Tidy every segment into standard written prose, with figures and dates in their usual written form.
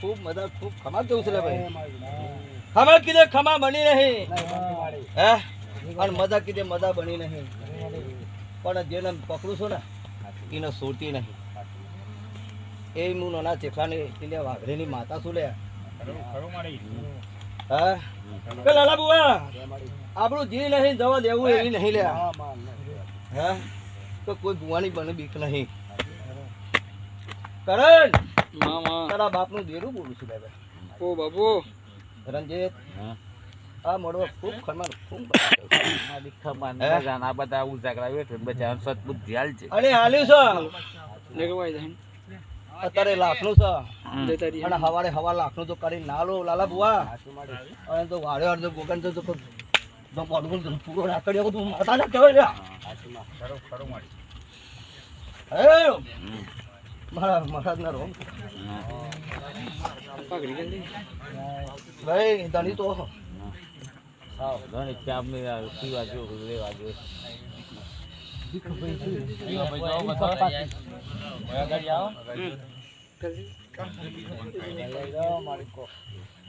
खूब मजा खूब खमा देऊ छे भाई खमा किदे खमा बनी नहीं है और मजा किदे मजा बनी नहीं पण जेने पकड़ू छो ना इने सोटी नहीं ए मु नोना चेखलाने तिले वाघरेनी माता छू ले खरो मारी है के लाला बुआ आपड़ो जी नहीं जवा देवू एवी नहीं ले है तो कोई बुआनी बने बीक नहीं करण मामा तारा बापनु देरू बोलू છું લે ઓ બાબુ રંજીત હા મોડો ખૂબ ખરમાર ખૂબ અને હાલ્યું છે અત્યારે લાખનું છે અને હવારે હવા લાખનું તો કરી ના લો લાલા બુઆ અને તો વારે વારે ગોગન તો પૂરો રાખડ્યો તું માતા ના કહેવાય મારા મહારાજ ના રોમ ભાઈ ધણી તો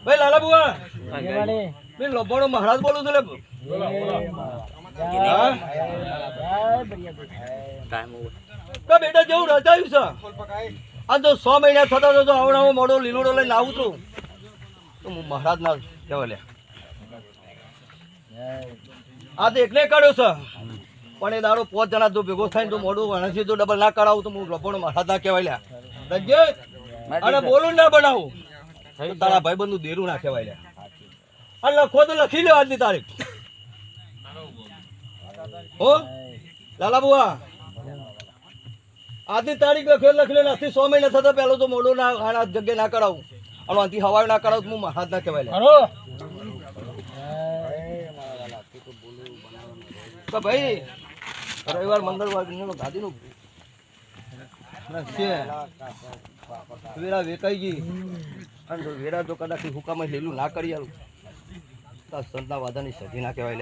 ભાઈ લાલા બુઆ મેં લોભાણો મહારાજ બોલું છું લે બેટા જેવું રચાયું છે આ તો 100 મહિના થતા તો આવડાવો મોડો લીલુડો લઈને આવું છું તો હું મહારાજ ના કહેવાય લે આ તો એકલે કાઢ્યો છે પણ એ દાડો 5 જણા જો ભેગો થાય તો મોડું વણસી તો ડબલ ના કરાવું તો હું લોભાણો મહારાજ ના કહેવાય લે અને બોલું ના બનાવું તો તારા ભાઈ બંધુ દેરું ના કહેવાય લે અને લખો તો લખી લે આજની તારીખ હો લાલા બુઆ આજની તારીખ લખી લે નથી 100 મહિના થતા પહેલો તો મોડું ના આના જગ્યાએ ના કરાવું અને આથી હવાય ના કરાવું તો હું મહારાજ ના કહેવાય લે તો ભાઈ રવિવાર મંગળવાર ગાદીનું વેરા વેકાઈ ગઈ અને વેરા તો કદાચ હુકામાં લેલું ના કરી આલું સંતના વાદાની સજી ના કહેવાય.